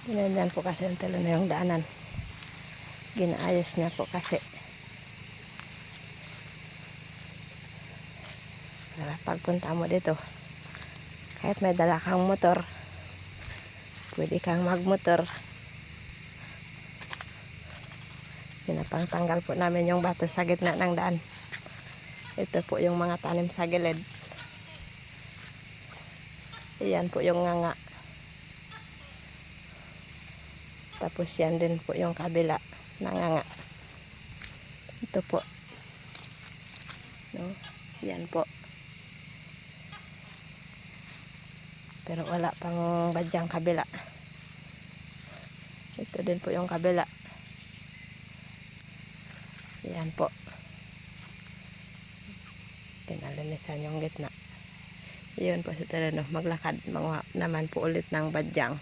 Ganyan po kasi ang talo na yung daanan. Ginaayos niya po kasi. Para pagpunta mo dito, kahit may dala kang motor, pwede kang magmotor. Pinapangtanggal po namin yung bato sa gitna ng daan. Ito po yung mga tanim sa gilid. Iyan po yung nganga. Tapos yan din po yung kabila na nganga. Ito po. No? Yan po. Pero wala pang badyang kabila. Ito din po yung kabila. Yan po. Pinalinisan yung gitna. Iyon po sa tereno. Maglakad naman po ulit ng badyang.